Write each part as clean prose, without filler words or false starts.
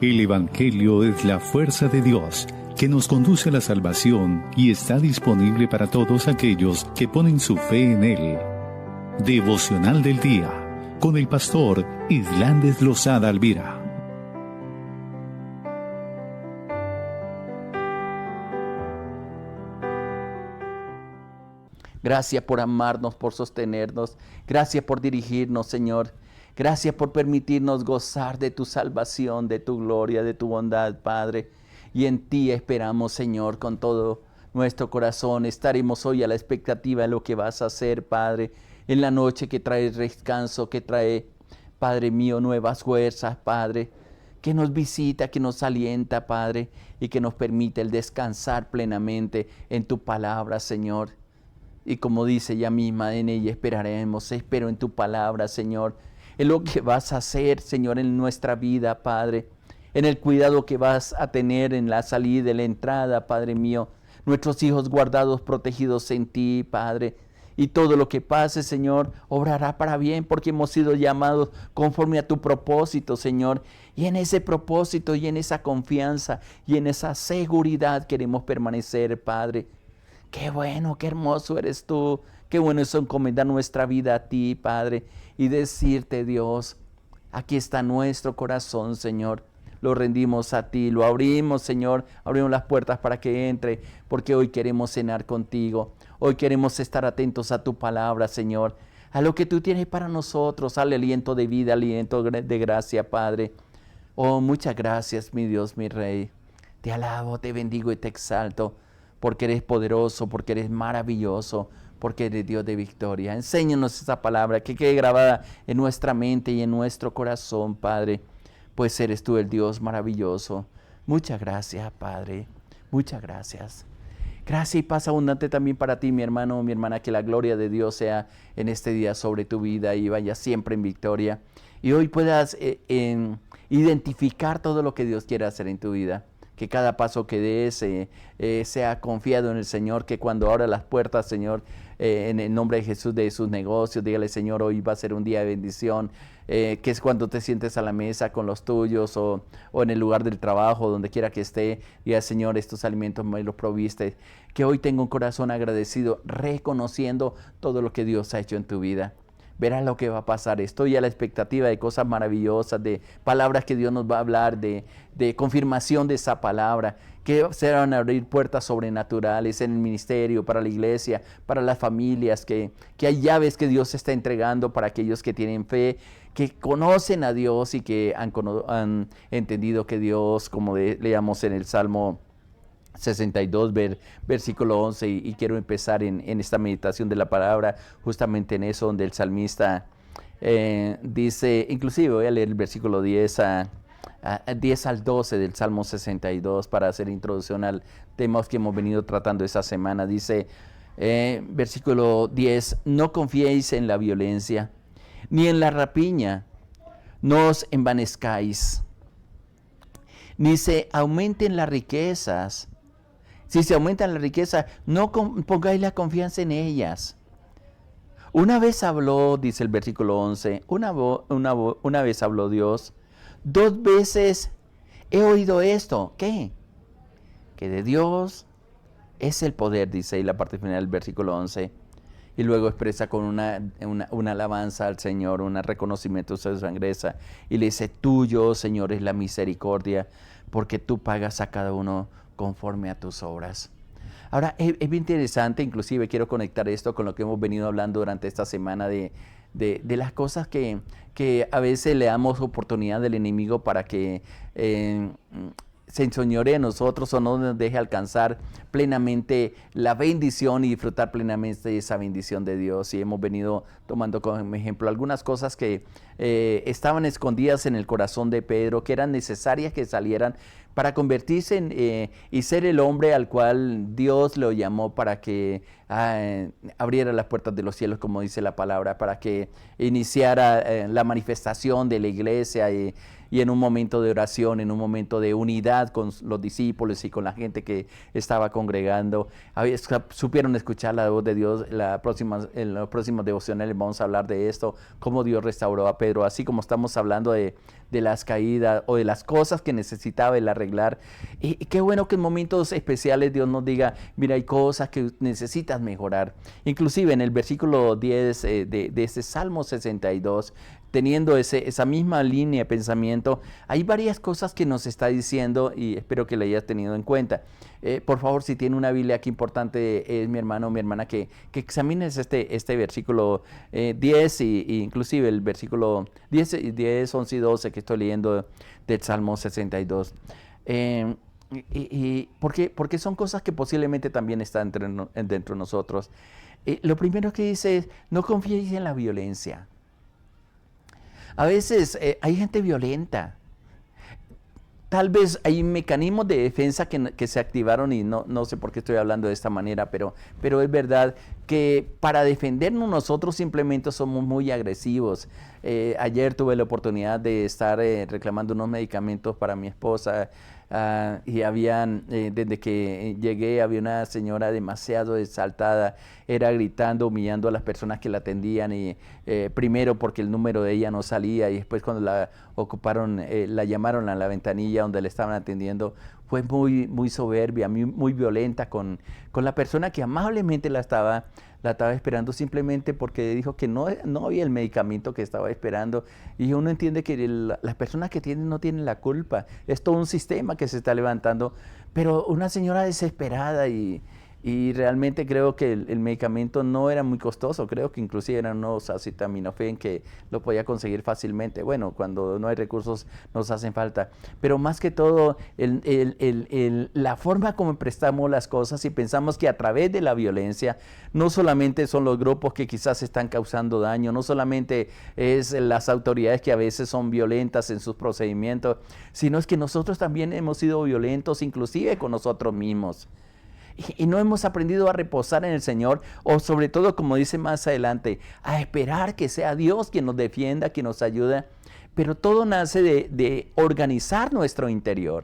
El Evangelio es la fuerza de Dios que nos conduce a la salvación y está disponible para todos aquellos que ponen su fe en Él. Devocional del Día, con el pastor Islandes Lozada Alvira. Gracias por amarnos, por sostenernos. Gracias por dirigirnos, Señor. Gracias por permitirnos gozar de tu salvación, de tu gloria, de tu bondad, Padre. Y en ti esperamos, Señor, con todo nuestro corazón. Estaremos hoy a la expectativa de lo que vas a hacer, Padre, en la noche que trae descanso, que trae, Padre mío, nuevas fuerzas, Padre, que nos visita, que nos alienta, Padre, y que nos permite el descansar plenamente en tu palabra, Señor. Y como dice ella misma, en ella esperaremos. Espero en tu palabra, Señor, en lo que vas a hacer, Señor, en nuestra vida, Padre, en el cuidado que vas a tener en la salida y la entrada, Padre mío, nuestros hijos guardados, protegidos en ti, Padre, y todo lo que pase, Señor, obrará para bien, porque hemos sido llamados conforme a tu propósito, Señor, y en ese propósito y en esa confianza y en esa seguridad queremos permanecer, Padre. Qué bueno, qué hermoso eres tú. Qué bueno es encomendar nuestra vida a ti, Padre, y decirte, Dios, aquí está nuestro corazón, Señor. Lo rendimos a ti, lo abrimos, Señor. Abrimos las puertas para que entre, porque hoy queremos cenar contigo. Hoy queremos estar atentos a tu palabra, Señor, a lo que tú tienes para nosotros, al aliento de vida, aliento de gracia, Padre. Oh, muchas gracias, mi Dios, mi Rey. Te alabo, te bendigo y te exalto, porque eres poderoso, porque eres maravilloso, porque eres Dios de victoria. Enséñanos esa palabra, que quede grabada en nuestra mente y en nuestro corazón, Padre, pues eres tú el Dios maravilloso. Muchas gracias, Padre, muchas gracias. Gracia y paz abundante también para ti, mi hermano, mi hermana, que la gloria de Dios sea en este día sobre tu vida y vaya siempre en victoria. Y hoy puedas identificar todo lo que Dios quiere hacer en tu vida. Que cada paso que des sea confiado en el Señor, que cuando abra las puertas, Señor, en el nombre de Jesús, de sus negocios, dígale, Señor, hoy va a ser un día de bendición, que es cuando te sientes a la mesa con los tuyos o en el lugar del trabajo, donde quiera que esté, diga, Señor, estos alimentos me los proviste, que hoy tengo un corazón agradecido, reconociendo todo lo que Dios ha hecho en tu vida. Verás lo que va a pasar. Estoy a la expectativa de cosas maravillosas, de palabras que Dios nos va a hablar, de confirmación de esa palabra, que se van a abrir puertas sobrenaturales en el ministerio, para la iglesia, para las familias, que hay llaves que Dios está entregando para aquellos que tienen fe, que conocen a Dios y que han entendido que Dios, como leamos en el Salmo 62, versículo 11, y quiero empezar en esta meditación de la palabra, justamente en eso, donde el salmista dice, inclusive voy a leer el versículo 10 al 12 del Salmo 62 para hacer introducción al tema que hemos venido tratando esta semana. Dice, versículo 10, no confiéis en la violencia, ni en la rapiña, no os envanezcáis, ni se aumenten las riquezas. Si se aumentan las riquezas, no pongáis la confianza en ellas. Una vez habló, dice el versículo 11, una vez habló Dios, 2 veces he oído esto. ¿Qué? Que de Dios es el poder, dice ahí la parte final del versículo 11. Y luego expresa con una alabanza al Señor, un reconocimiento de su grandeza. Y le dice, tuyo, Señor, es la misericordia, porque tú pagas a cada uno conforme a tus obras. Ahora, es bien interesante, inclusive quiero conectar esto con lo que hemos venido hablando durante esta semana de las cosas que a veces le damos oportunidad del enemigo para que se enseñoree a nosotros o no nos deje alcanzar plenamente la bendición y disfrutar plenamente de esa bendición de Dios. Y hemos venido tomando como ejemplo algunas cosas que estaban escondidas en el corazón de Pedro, que eran necesarias que salieran para convertirse en y ser el hombre al cual Dios lo llamó para que abriera las puertas de los cielos, como dice la palabra, para que iniciara la manifestación de la iglesia y en un momento de oración, en un momento de unidad con los discípulos y con la gente que estaba congregando, supieron escuchar la voz de Dios. En los próximos devocionales vamos a hablar de esto, cómo Dios restauró a Pedro, así como estamos hablando de las caídas o de las cosas que necesitaba él arreglar. Y qué bueno que en momentos especiales Dios nos diga, mira, hay cosas que necesitas mejorar. Inclusive en el versículo 10 de ese Salmo 62, teniendo esa misma línea de pensamiento, hay varias cosas que nos está diciendo y espero que la hayas tenido en cuenta. Por favor, si tiene una Biblia, qué importante es, mi hermano o mi hermana, que examines este versículo 10 y inclusive el versículo 10, 11 y 12 que estoy leyendo del Salmo 62. Porque son cosas que posiblemente también están dentro de nosotros. Lo primero que dice es, no confíes en la violencia. A veces hay gente violenta. Tal vez hay mecanismos de defensa que se activaron y no sé por qué estoy hablando de esta manera, pero es verdad que para defendernos nosotros simplemente somos muy agresivos. Ayer tuve la oportunidad de estar reclamando unos medicamentos para mi esposa y desde que llegué había una señora demasiado exaltada, era gritando, humillando a las personas que la atendían y primero porque el número de ella no salía y después cuando la ocuparon, la llamaron a la ventanilla donde le estaban atendiendo, fue muy soberbia, muy violenta con la persona que amablemente la estaba esperando simplemente porque dijo que no había el medicamento que estaba esperando. Y uno entiende que las personas que no tienen la culpa, es todo un sistema que se está levantando, pero una señora desesperada y realmente creo que el medicamento no era muy costoso, creo que inclusive eran unos acetaminofén que lo podía conseguir fácilmente. Bueno, cuando no hay recursos nos hacen falta, pero más que todo la forma como prestamos las cosas y pensamos que a través de la violencia no solamente son los grupos que quizás están causando daño, no solamente es las autoridades que a veces son violentas en sus procedimientos, sino es que nosotros también hemos sido violentos inclusive con nosotros mismos. Y no hemos aprendido a reposar en el Señor, o sobre todo, como dice más adelante, a esperar que sea Dios quien nos defienda, quien nos ayude. Pero todo nace de organizar nuestro interior.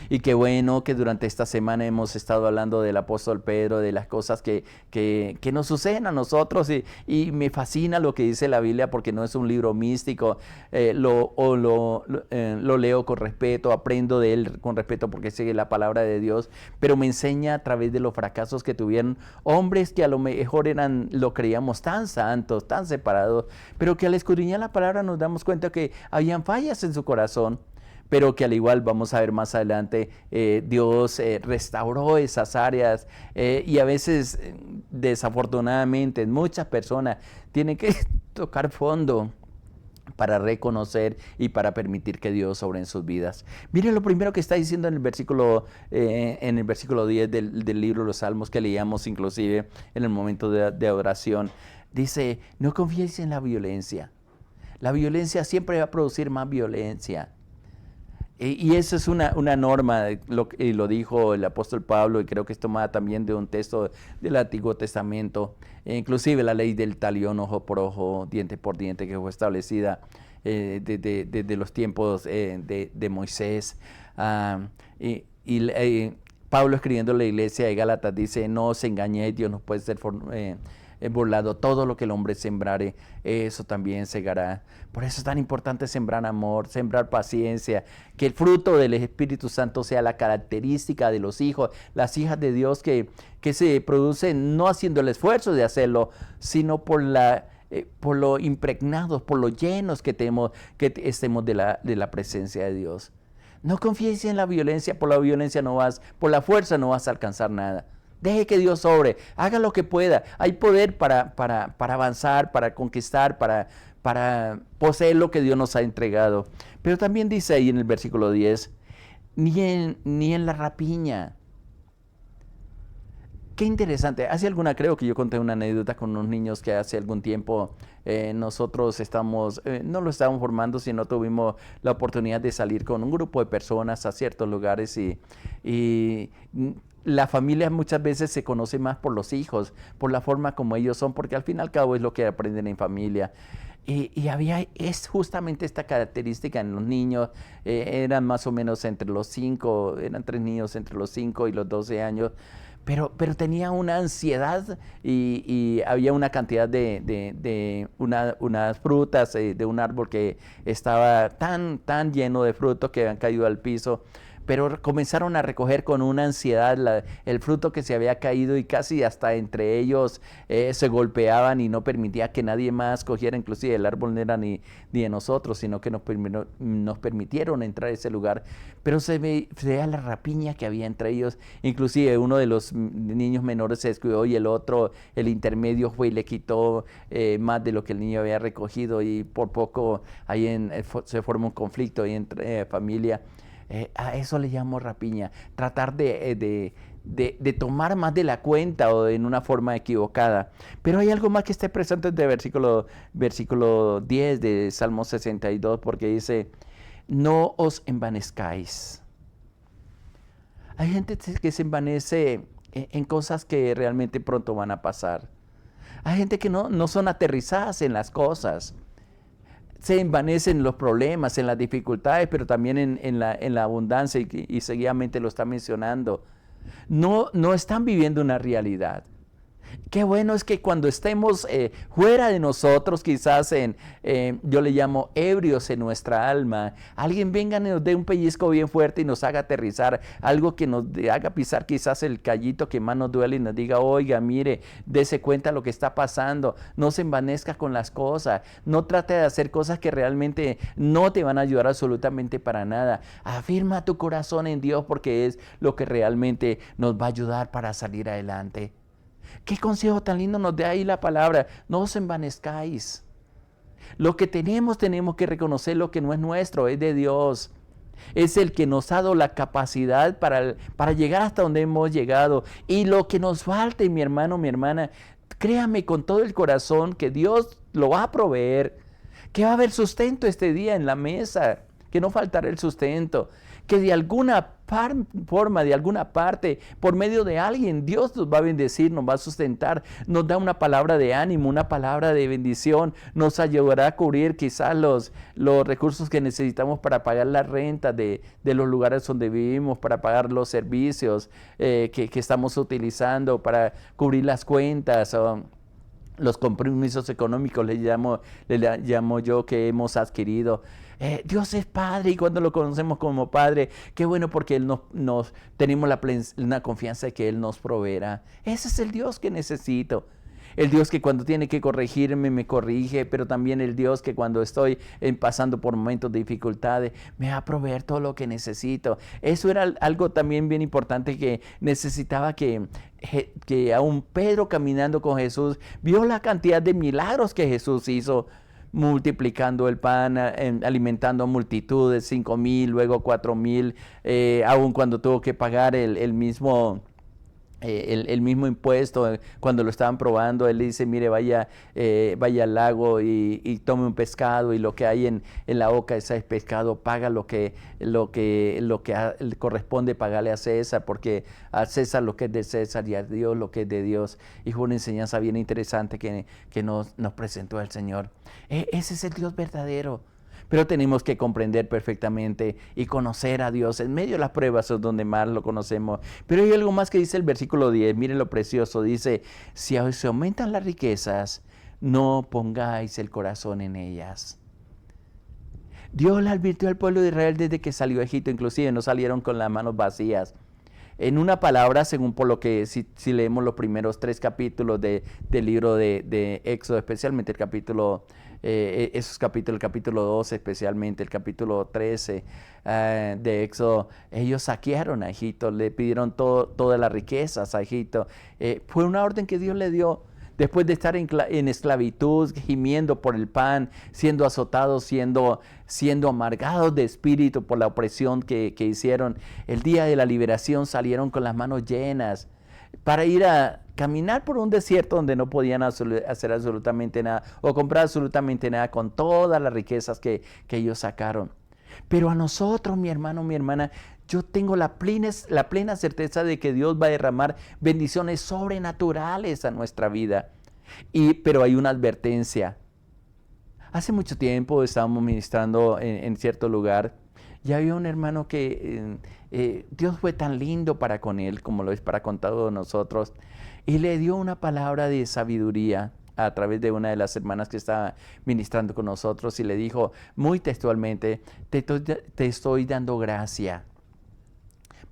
Y qué bueno que durante esta semana hemos estado hablando del apóstol Pedro, de las cosas que nos suceden a nosotros y me fascina lo que dice la Biblia porque no es un libro místico, lo leo con respeto, aprendo de él con respeto porque sigue la palabra de Dios, pero me enseña a través de los fracasos que tuvieron hombres que a lo mejor lo creíamos tan santos, tan separados, pero que al escudriñar la palabra nos damos cuenta que habían fallas en su corazón, pero que al igual vamos a ver más adelante, Dios restauró esas áreas y a veces, desafortunadamente, muchas personas tienen que tocar fondo para reconocer y para permitir que Dios obre en sus vidas. Miren lo primero que está diciendo en el versículo 10 del libro de los Salmos que leíamos inclusive en el momento de oración. Dice, no confíes en la violencia. La violencia siempre va a producir más violencia. Y esa es una norma, lo dijo el apóstol Pablo, y creo que es tomada también de un texto del Antiguo Testamento, inclusive la ley del talión, ojo por ojo, diente por diente, que fue establecida desde los tiempos de Moisés. Pablo, escribiendo a la iglesia de Gálatas, dice, no os engañéis, Dios no puede ser burlado, todo lo que el hombre sembrare, eso también segará. Por eso es tan importante sembrar amor, sembrar paciencia, que el fruto del Espíritu Santo sea la característica de los hijos, las hijas de Dios que se producen no haciendo el esfuerzo de hacerlo, sino por lo impregnados, por lo llenos que estemos de la presencia de Dios. No confíes en la violencia, por la fuerza no vas a alcanzar nada. Deje que Dios obre, haga lo que pueda. Hay poder para avanzar, para conquistar, para poseer lo que Dios nos ha entregado. Pero también dice ahí en el versículo 10, ni en la rapiña. Qué interesante. Creo que yo conté una anécdota con unos niños que hace algún tiempo nosotros no lo estábamos formando, sino tuvimos la oportunidad de salir con un grupo de personas a ciertos lugares y la familia muchas veces se conoce más por los hijos, por la forma como ellos son, porque al fin y al cabo es lo que aprenden en familia. Y había justamente esta característica en los niños. Eran más o menos entre los 5, eran 3 niños entre los 5 y los 12 años. Pero tenía una ansiedad y había una cantidad de unas frutas de un árbol que estaba tan lleno de frutos que habían caído al piso. Pero comenzaron a recoger con una ansiedad el fruto que se había caído, y casi hasta entre ellos se golpeaban y no permitía que nadie más cogiera. Inclusive el árbol no era ni de nosotros, sino que nos permitieron entrar a ese lugar. Pero se veía la rapiña que había entre ellos. Inclusive uno de los niños menores se descuidó y el otro, el intermedio, fue y le quitó más de lo que el niño había recogido, y por poco ahí se forma un conflicto ahí entre familia. A eso le llamo rapiña, tratar de tomar más de la cuenta o en una forma equivocada. Pero hay algo más que está presente en el versículo 10 de Salmo 62, porque dice: no os envanezcáis. Hay gente que se envanece en cosas que realmente pronto van a pasar. Hay gente que no son aterrizadas en las cosas. Se envanecen en los problemas, en las dificultades, pero también en la abundancia, y seguidamente lo está mencionando. No están viviendo una realidad. Qué bueno es que cuando estemos fuera de nosotros, quizás yo le llamo ebrios en nuestra alma, alguien venga y nos dé un pellizco bien fuerte y nos haga aterrizar, algo que nos haga pisar quizás el callito que más nos duele y nos diga: oiga, mire, dese cuenta lo que está pasando, no se envanezca con las cosas, no trate de hacer cosas que realmente no te van a ayudar absolutamente para nada. Afirma tu corazón en Dios, porque es lo que realmente nos va a ayudar para salir adelante. Qué consejo tan lindo nos da ahí la palabra: no os envanezcáis. Lo que tenemos que reconocer lo que no es nuestro, es de Dios. Es el que nos ha dado la capacidad para llegar hasta donde hemos llegado. Y lo que nos falte, mi hermano, mi hermana, créame con todo el corazón que Dios lo va a proveer, que va a haber sustento este día en la mesa, que no faltará el sustento, que de alguna forma, de alguna parte, por medio de alguien, Dios nos va a bendecir, nos va a sustentar, nos da una palabra de ánimo, una palabra de bendición, nos ayudará a cubrir quizás los recursos que necesitamos para pagar la renta de los lugares donde vivimos, para pagar los servicios que estamos utilizando, para cubrir las cuentas, los compromisos económicos, le llamo yo, que hemos adquirido. Dios es Padre, y cuando lo conocemos como Padre, qué bueno, porque Él tenemos una confianza de que Él nos proveerá. Ese es el Dios que necesito. El Dios que cuando tiene que corregirme, me corrige, pero también el Dios que cuando estoy pasando por momentos de dificultades, me va a proveer todo lo que necesito. Eso era algo también bien importante que necesitaba, que aún Pedro, caminando con Jesús, vio la cantidad de milagros que Jesús hizo, multiplicando el pan, alimentando a multitudes, 5,000, luego 4,000, aun cuando tuvo que pagar el mismo impuesto. Cuando lo estaban probando, él dice: mire, vaya al lago y tome un pescado, y lo que hay en la boca de ese pescado, paga lo que corresponde pagarle a César, porque a César lo que es de César, y a Dios lo que es de Dios. Y fue una enseñanza bien interesante que nos presentó el Señor. Ese es el Dios verdadero. Pero tenemos que comprender perfectamente y conocer a Dios. En medio de las pruebas es donde más lo conocemos. Pero hay algo más que dice el versículo 10. Miren lo precioso. Dice: si se aumentan las riquezas, no pongáis el corazón en ellas. Dios le advirtió al pueblo de Israel desde que salió a Egipto. Inclusive no salieron con las manos vacías. En una palabra, según por lo que si leemos los primeros 3 capítulos del libro de Éxodo, especialmente el capítulo el capítulo 12, especialmente el capítulo 13 de Éxodo, ellos saquearon a Egipto, le pidieron todas las riquezas a Egipto. Fue una orden que Dios le dio. Después de estar en esclavitud, gimiendo por el pan, siendo azotados, siendo amargados de espíritu por la opresión que hicieron, el día de la liberación salieron con las manos llenas para ir a caminar por un desierto donde no podían hacer absolutamente nada o comprar absolutamente nada con todas las riquezas que ellos sacaron. Pero a nosotros, mi hermano, mi hermana, yo tengo la plena certeza de que Dios va a derramar bendiciones sobrenaturales a nuestra vida. Pero hay una advertencia. Hace mucho tiempo estábamos ministrando en cierto lugar y había un hermano que Dios fue tan lindo para con él como lo es para con todos nosotros, y le dio una palabra de sabiduría a través de una de las hermanas que estaba ministrando con nosotros, y le dijo muy textualmente: te estoy dando gracia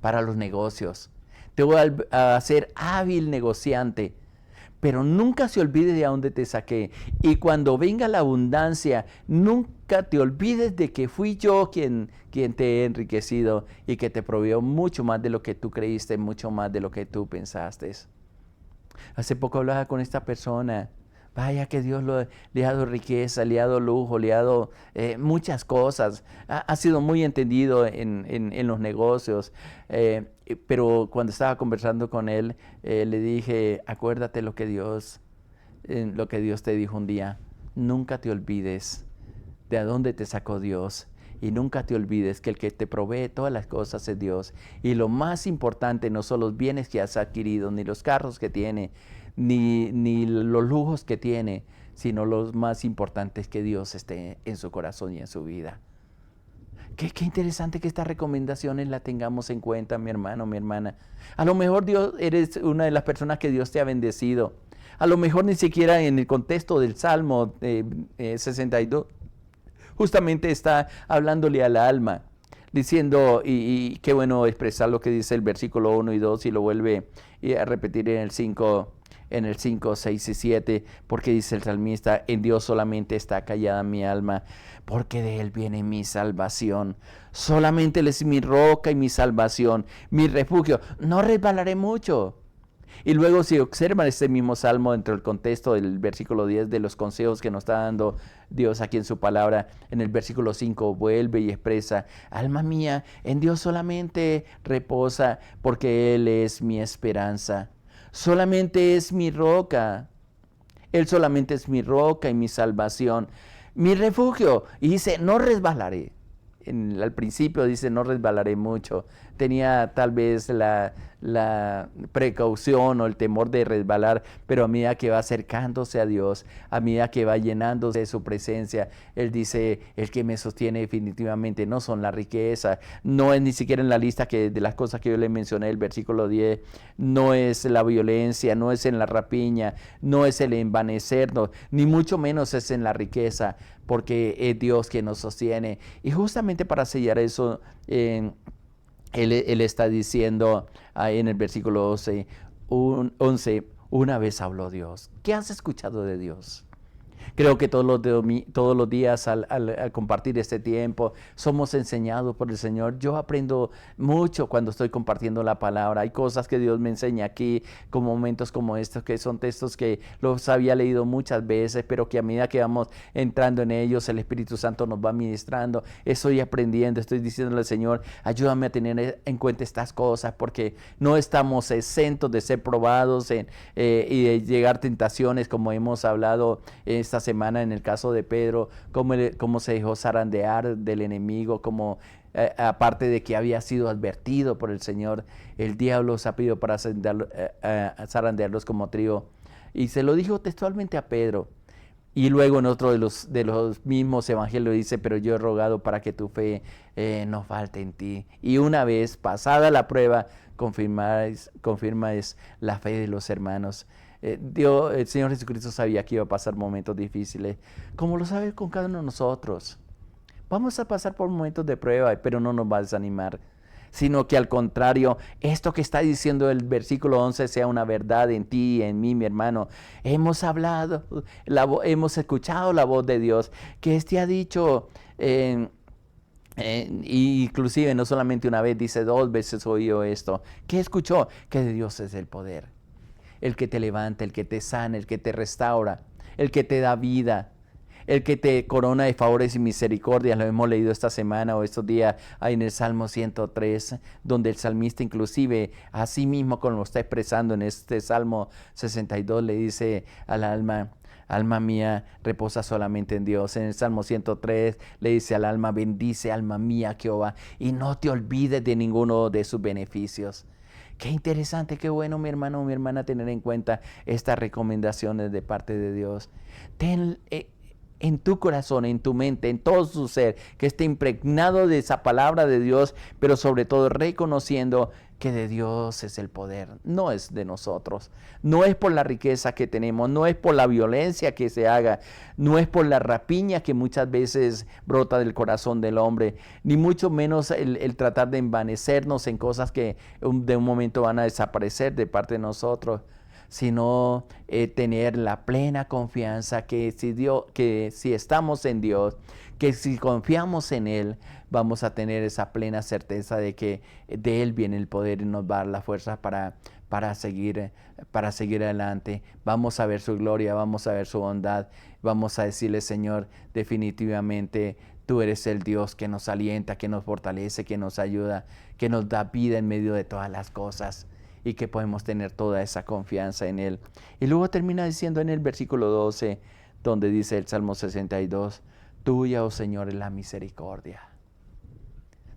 para los negocios, te voy a hacer hábil negociante, pero nunca se olvide de a dónde te saqué. Y cuando venga la abundancia, nunca te olvides de que fui yo quien te he enriquecido y que te proveyó mucho más de lo que tú creíste, mucho más de lo que tú pensaste. Hace poco hablaba con esta persona. Vaya que Dios le ha dado riqueza, le ha dado lujo, le ha dado muchas cosas. Ha sido muy entendido en los negocios. Pero cuando estaba conversando con él, le dije: acuérdate lo que Dios te dijo un día. Nunca te olvides de a dónde te sacó Dios. Y nunca te olvides que el que te provee todas las cosas es Dios. Y lo más importante no son los bienes que has adquirido, ni los carros que tiene, ni los lujos que tiene, sino los más importantes, que Dios esté en su corazón y en su vida. Qué interesante que estas recomendaciones las tengamos en cuenta, mi hermano, mi hermana. A lo mejor eres una de las personas que Dios te ha bendecido. A lo mejor ni siquiera en el contexto del Salmo 62, justamente está hablándole al alma, diciendo, y qué bueno expresar lo que dice el versículo 1 y 2, y lo vuelve a repetir en el 5, 6 y 7, porque dice el salmista: en Dios solamente está callada mi alma, porque de Él viene mi salvación. Solamente Él es mi roca y mi salvación, mi refugio. No resbalaré mucho. Y luego, si observan este mismo salmo dentro del contexto del versículo 10, de los consejos que nos está dando Dios aquí en su palabra, en el versículo 5 vuelve y expresa: alma mía, en Dios solamente reposa, porque Él es mi esperanza. Solamente es mi roca. Él solamente es mi roca y mi salvación, mi refugio. Y dice: no resbalaré. Al principio dice: no resbalaré mucho. Tenía tal vez la precaución o el temor de resbalar, pero a medida que va acercándose a Dios, a medida que va llenándose de su presencia, Él dice: el que me sostiene definitivamente no son la riqueza, no es ni siquiera en la lista de las cosas que yo le mencioné, el versículo 10, no es la violencia, no es en la rapiña, no es el envanecernos, ni mucho menos es en la riqueza, porque es Dios quien nos sostiene. Y justamente para sellar eso, Él está diciendo ahí en el versículo 11, una vez habló Dios. ¿Qué has escuchado de Dios? Creo que todos los días al compartir este tiempo somos enseñados por el Señor. Yo aprendo mucho cuando estoy compartiendo la palabra. Hay cosas que Dios me enseña aquí, como momentos como estos, que son textos que los había leído muchas veces, pero que a medida que vamos entrando en ellos, el Espíritu Santo nos va ministrando. Estoy aprendiendo, estoy diciéndole al Señor: ayúdame a tener en cuenta estas cosas, porque no estamos exentos de ser probados y de llegar tentaciones, como hemos hablado esta semana en el caso de Pedro, cómo se dejó zarandear del enemigo, como aparte de que había sido advertido por el Señor, el diablo se ha pedido para zarandearlos como trigo. Y se lo dijo textualmente a Pedro. Y luego en otro de los mismos evangelios dice: pero yo he rogado para que tu fe no falte en ti. Y una vez pasada la prueba, confirmáis la fe de los hermanos. El Señor Jesucristo sabía que iba a pasar momentos difíciles, como lo sabe con cada uno de nosotros. Vamos a pasar por momentos de prueba, pero no nos va a desanimar, sino que al contrario, esto que está diciendo el versículo 11 sea una verdad en ti y en mí, mi hermano. Hemos escuchado la voz de Dios, que ha dicho, inclusive no solamente una vez, dice 2 veces oyó esto. ¿Qué escuchó? Que de Dios es el poder. El que te levanta, el que te sana, el que te restaura, el que te da vida, el que te corona de favores y misericordias. Lo hemos leído esta semana o estos días ahí en el Salmo 103, donde el salmista, inclusive así mismo como lo está expresando en este Salmo 62, le dice al alma: alma mía, reposa solamente en Dios. En el Salmo 103 le dice al alma: bendice alma mía Jehová, y no te olvides de ninguno de sus beneficios. Qué interesante, qué bueno, mi hermano o mi hermana, tener en cuenta estas recomendaciones de parte de Dios. en tu corazón, en tu mente, en todo su ser, que esté impregnado de esa palabra de Dios, pero sobre todo reconociendo que de Dios es el poder, no es de nosotros, no es por la riqueza que tenemos, no es por la violencia que se haga, no es por la rapiña que muchas veces brota del corazón del hombre, ni mucho menos el tratar de envanecernos en cosas que de un momento van a desaparecer de parte de nosotros, sino tener la plena confianza que si estamos en Dios, que si confiamos en Él, vamos a tener esa plena certeza de que de Él viene el poder y nos va a dar la fuerza para seguir adelante. Vamos a ver su gloria, vamos a ver su bondad, vamos a decirle, Señor, definitivamente tú eres el Dios que nos alienta, que nos fortalece, que nos ayuda, que nos da vida en medio de todas las cosas, y que podemos tener toda esa confianza en Él. Y luego termina diciendo en el versículo 12, donde dice el Salmo 62, tuya, oh Señor, es la misericordia.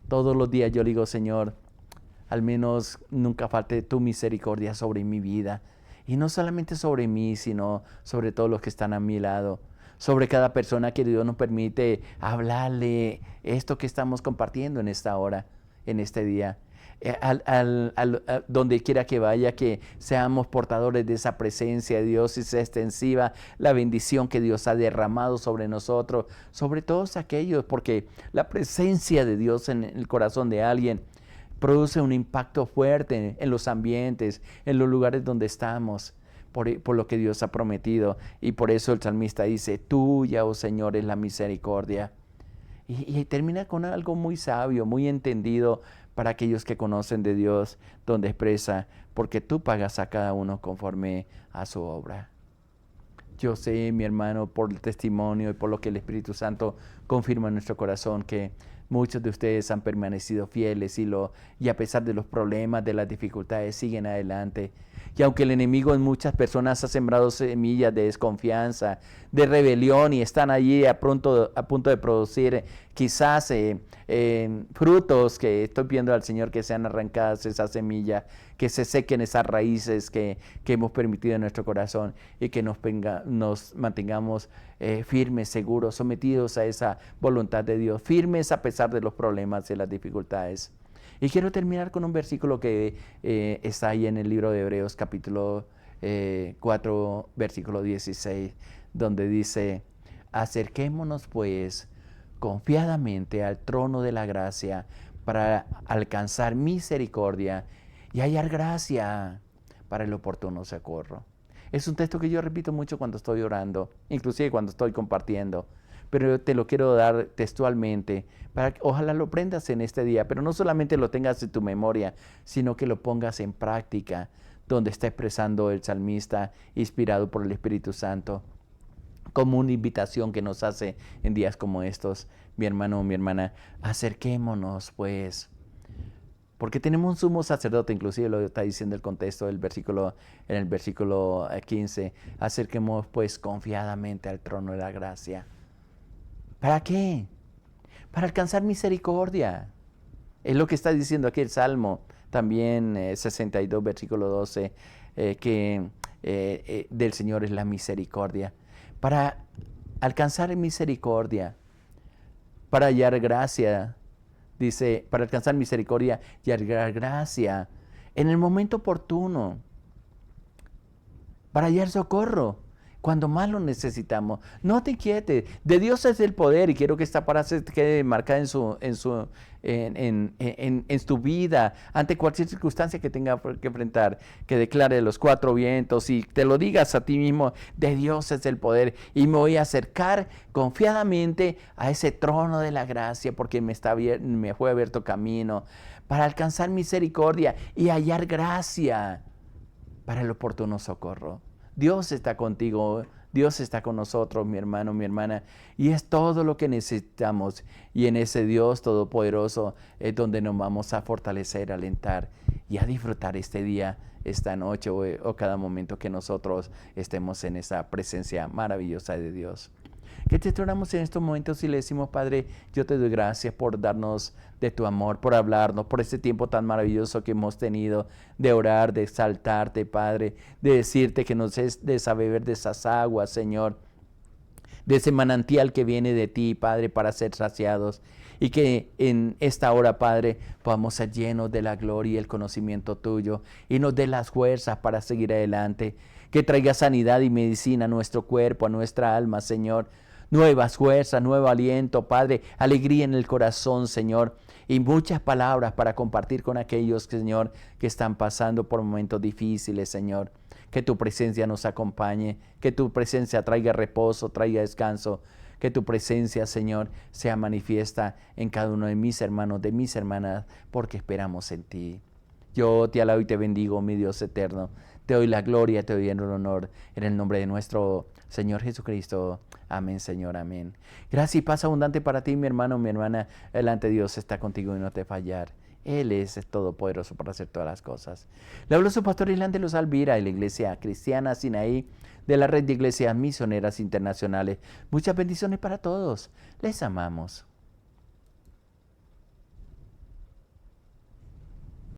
Todos los días yo digo, Señor, al menos nunca falte tu misericordia sobre mi vida. Y no solamente sobre mí, sino sobre todos los que están a mi lado. Sobre cada persona que Dios nos permite hablarle esto que estamos compartiendo en esta hora, en este día. Donde quiera que vaya, que seamos portadores de esa presencia de Dios y sea extensiva la bendición que Dios ha derramado sobre nosotros, sobre todos aquellos, porque la presencia de Dios en el corazón de alguien produce un impacto fuerte en los ambientes, en los lugares donde estamos, por lo que Dios ha prometido. Y por eso el salmista dice, tuya, oh Señor, es la misericordia. Y termina con algo muy sabio, muy entendido para aquellos que conocen de Dios, donde expresa, porque tú pagas a cada uno conforme a su obra. Yo sé, mi hermano, por el testimonio y por lo que el Espíritu Santo confirma en nuestro corazón, que muchos de ustedes han permanecido fieles y a pesar de los problemas, de las dificultades, siguen adelante. Y aunque el enemigo en muchas personas ha sembrado semillas de desconfianza, de rebelión, y están allí a punto de producir quizás frutos, que estoy pidiendo al Señor que sean arrancadas esas semillas, que se sequen esas raíces que hemos permitido en nuestro corazón, y que nos mantengamos firmes, seguros, sometidos a esa voluntad de Dios, firmes a pesar de los problemas y las dificultades. Y quiero terminar con un versículo que está ahí en el libro de Hebreos, capítulo 4, versículo 16, donde dice, acerquémonos pues confiadamente al trono de la gracia para alcanzar misericordia y hallar gracia para el oportuno socorro. Es un texto que yo repito mucho cuando estoy orando, inclusive cuando estoy compartiendo, pero te lo quiero dar textualmente, para que ojalá lo aprendas en este día, pero no solamente lo tengas en tu memoria, sino que lo pongas en práctica, donde está expresando el salmista, inspirado por el Espíritu Santo, como una invitación que nos hace en días como estos. Mi hermano o mi hermana, acerquémonos pues, porque tenemos un sumo sacerdote, inclusive lo está diciendo el contexto del versículo, en el versículo 15, acerquémonos pues confiadamente al trono de la gracia. ¿Para qué? Para alcanzar misericordia. Es lo que está diciendo aquí el Salmo, también 62, versículo 12, que del Señor es la misericordia. Para alcanzar misericordia, para hallar gracia, dice, para alcanzar misericordia y hallar gracia en el momento oportuno, para hallar socorro cuando más lo necesitamos. No te inquietes, de Dios es el poder, y quiero que esta frase quede marcada en tu vida, ante cualquier circunstancia que tenga que enfrentar, que declare los cuatro vientos y te lo digas a ti mismo, de Dios es el poder, y me voy a acercar confiadamente a ese trono de la gracia, porque me fue abierto camino para alcanzar misericordia y hallar gracia para el oportuno socorro. Dios está contigo, Dios está con nosotros, mi hermano, mi hermana, y es todo lo que necesitamos. Y en ese Dios todopoderoso es donde nos vamos a fortalecer, a alentar y a disfrutar este día, esta noche o cada momento que nosotros estemos en esa presencia maravillosa de Dios. Que te oramos en estos momentos y le decimos, Padre, yo te doy gracias por darnos de tu amor, por hablarnos, por este tiempo tan maravilloso que hemos tenido de orar, de exaltarte, Padre, de decirte que nos des a beber de esas aguas, Señor, de ese manantial que viene de ti, Padre, para ser saciados. Y que en esta hora, Padre, podamos ser llenos de la gloria y el conocimiento tuyo y nos dé las fuerzas para seguir adelante. Que traiga sanidad y medicina a nuestro cuerpo, a nuestra alma, Señor. Nuevas fuerzas, nuevo aliento, Padre, alegría en el corazón, Señor. Y muchas palabras para compartir con aquellos, Señor, que están pasando por momentos difíciles, Señor. Que tu presencia nos acompañe, que tu presencia traiga reposo, traiga descanso. Que tu presencia, Señor, sea manifiesta en cada uno de mis hermanos, de mis hermanas, porque esperamos en ti. Yo te alabo y te bendigo, mi Dios eterno. Te doy la gloria, te doy el honor, en el nombre de nuestro Señor Jesucristo. Amén, Señor, amén. Gracias y paz abundante para ti, mi hermano, mi hermana. Delante de Dios está contigo y no te fallar. Él es todopoderoso para hacer todas las cosas. Le habló su pastor Islán de Luz Alvira, de la Iglesia Cristiana Sinaí, de la Red de Iglesias Misioneras Internacionales. Muchas bendiciones para todos. Les amamos.